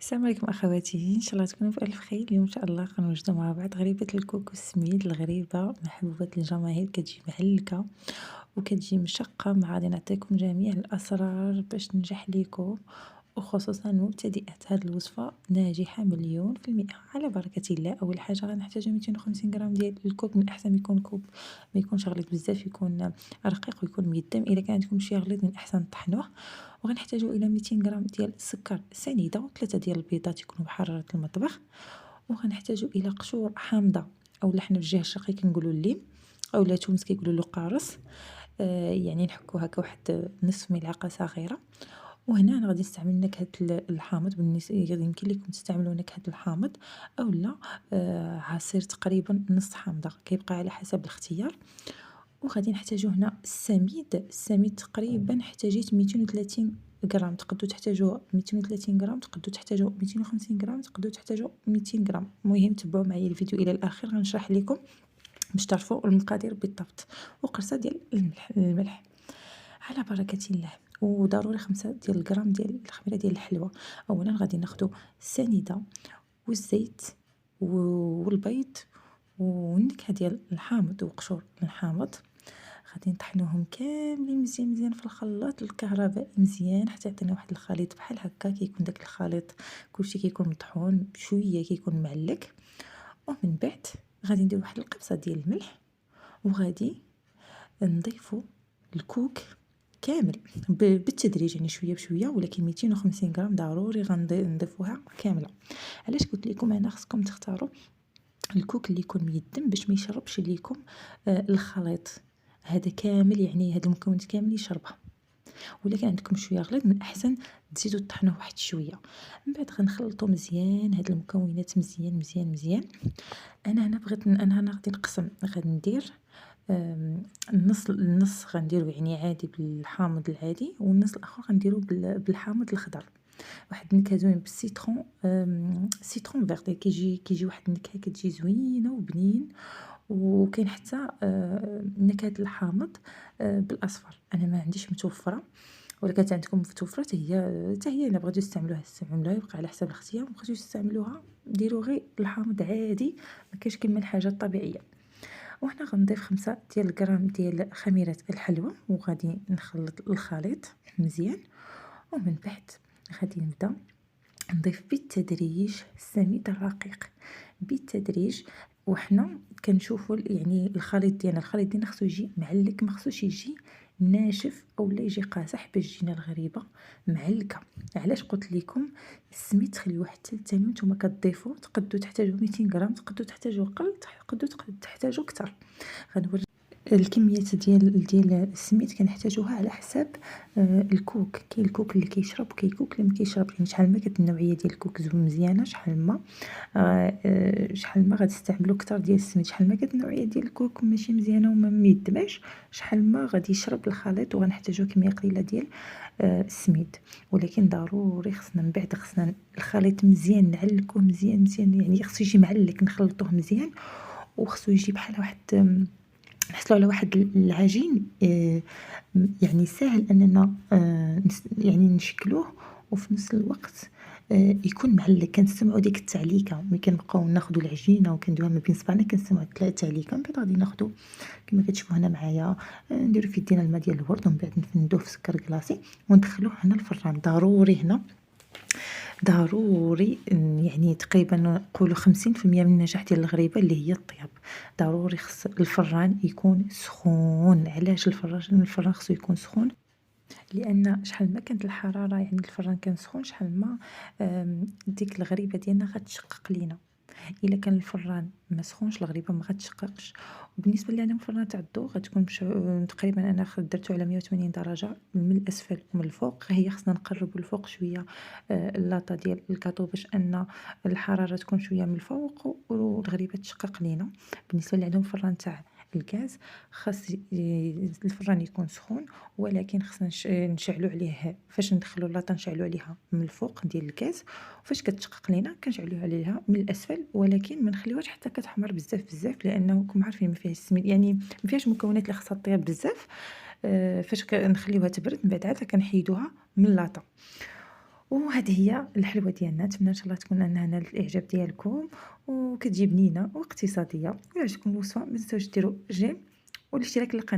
السلام عليكم أخواتي، إن شاء الله تكونوا بألف خير. اليوم إن شاء الله غنوجدو مع بعض غريبة الكوكو السميد الغريبة محبوبة الجماهير، كتجي معلكة وكتجي مشقة. ما غادي نعطيكم جميع الأسرار باش تنجح ليكم، وخصوصا مبتدئات هاد الوصفة ناجحة مليون في المئة على بركة الله. أول حاجة غنحتاجو 250 غرام ديال الكوك. من الأحسن يكون كوب ما يكونش غليظ بزاف، يكون رقيق ويكون ميدم. إلا كان عندكم شي غليظ من الأحسن طحنوه. وغنحتاجو الى 200 غرام ديال السكر سنيده، وثلاثه ديال البيضات يكونوا بحراره المطبخ. وغنحتاجو الى قشور حامضه، اولا حنا في الجهه الشرقيه كنقولوا الليم، اولا تونس كيقولوا له قارص. يعني نحكو هكا واحد نصف ملعقه صغيره. وهنا انا غادي نستعمل نكهه الحامض. بالنسبه يمكن لكم تستعملوا نكهه الحامض اولا عصير تقريبا نص حامضه، كيبقى على حسب الاختيار. وغادي نحتاجو هنا السميد تقريبا احتاجيت 230 غرام. تقدروا تحتاجوا 230 غرام، تقدروا تحتاجوا 250 غرام، تقدروا تحتاجوا 200 غرام. المهم تبعوا معايا الفيديو الى الاخر، غنشرح لكم باش تعرفوا المقادير بالضبط. وقرصه ديال الملح على بركه الله. وضروري 5 ديال الغرام ديال الخميره ديال الحلوى. اولا غادي ناخذ السنيده والزيت والبيض والنكهه ديال الحامض وقشور الحامض. غادي نطحنوهم كاملين مزيان مزيان في الخلاط الكهربائي مزيان حتى يعطينا واحد الخليط بحال هكا. كيكون داك الخليط كلشي كيكون مطحون بشويه، كيكون معلك. ومن بعد غادي ندير واحد القبصه ديال الملح، وغادي نضيفو الكوك كامل بالتدريج، يعني شويه بشويه. ولكن 250 غرام ضروري غنضيفوها كامله. علاش قلت لكم انا خصكم تختاروا الكوك اللي يكون ميدم باش ما يشربش ليكم الخليط هذا كامل، يعني هاد المكونات كامل يشربها. ولا كان عندكم شويه غليظ من الاحسن تزيدوا تطحنوه واحد شويه. من بعد غنخلطوا مزيان هاد المكونات مزيان مزيان مزيان. انا هنا غادي نقسم. غادي ندير النص غنديرو يعني عادي بالحامض العادي، والنص الاخر غنديرو بالحامض الخضر. واحد النكهه زوينه بالسيترون. سيترون فيغت كيجي واحد النكهه كتجي زوينه وبنين. وكاين حتى نكهه الحامض بالاصفر. انا ما عنديش متوفره، ولا كانت عندكم متوفره حتى هي الا بغيتو تستعملوها استعملوها، يبقى على حسب الاختيار. ما بغيتوش تستعملوها ديروا غير الحامض عادي، ما كاينش كيما الحاجه الطبيعيه. وهنا غنضيف 5 ديال الغرام ديال خميره الحلوى، وغادي نخلط الخليط مزيان. ومن بعد غادي نبدا نضيف بالتدريج السميد الرقيق بالتدريج. وحنا كنشوفوا يعني الخليط ديالنا خصو يجي معلك، ما خصوش يجي ناشف او لا يجي قاصح باش تجينا الغريبه معلكه. علاش قلت لكم السميد تخليوه حتى الثاني وانتم كتضيفوا. تقدروا تحتاجوا 200 غرام، تقدروا تحتاجوا قل، تقدروا تحتاجوا اكثر. غنوري الكميات ديال السميد كنحتاجوها على حساب الكوك. كاين الكوك اللي كيشرب وكاين الكوك اللي ما كيشرب، يعني شحال ما كانت النوعيه ديال الكوك زوين مزيانه شحال ما غتستعملوا كثر ديال السميد. شحال ما كانت النوعيه ديال الكوك ماشي مزيانه وما ميدماش، شحال ما غادي يشرب الخليط. وغنحتاجوا كميه قليله ديال السميد. ولكن ضروري خصنا من بعد الخليط مزيان نعلكوه مزيان مزيان، يعني خصو يجي معلك نخلطوه مزيان. وخصو يجي بحال واحد نحصلوا على واحد العجين يعني ساهل اننا يعني نشكلوه، وفي نفس الوقت يكون معلك. كنسمعوا ديك التعليكه ملي كنبقاو ناخذوا العجينه وكنديروها ما بين صبعنا، كنسمعوا التعليكه. من بعد غادي ناخذوا كما كتشوفوا هنا معايا، نديروا في يدينا الماء ديال الورد، ومن بعد نفندوه في سكر كلاصي وندخلوه هنا الفران. ضروري يعني تقريبا نقولوا 50% من النجاح ديال الغريبه اللي هي الطياب. ضروري خص الفران يكون سخون. علاش الفران خصو يكون سخون؟ لان شحال ما كانت الحراره، يعني الفران كان سخون، شحال ما ديك الغريبه ديالنا غتشقق لينا. الا كان الفران ما سخونش الغريبه ما غتشققش. وبالنسبه لي انا الفران تاع الضو غتكون تقريبا انا درتو على 180 درجه من الاسفل ومن الفوق. هي خصنا نقربوا الفوق شويه اللاطه ديال الكاطو باش ان الحراره تكون شويه من الفوق والغريبه تشقق لينا. بالنسبه اللي عندهم فران تاع الغاز خاص الفران يكون سخون، ولكن خصنا نشعلو عليه. فاش ندخلو اللاطه نشعلو عليها من الفوق ديال الغاز، وفاش كتشقق لينا كنشعلوها عليها من الاسفل. ولكن ما نخليوهاش حتى كتحمر بزاف بزاف، لانه راكم عارفين ما فيهاش السميد، يعني ما فيهاش مكونات اللي خصها طياب بزاف. فاش كنخليوها تبرد من بعد عاد كنحيدوها من اللاطه. وهذه هي الحلوة ديالنا، نتمنى إن شاء الله تكون أنها نالت الإعجاب ديالكم، وكتجي بنينة واقتصادية. إلا عجبكم الوصفة ما تنساوش ديروا جيم والاشتراك للقناة.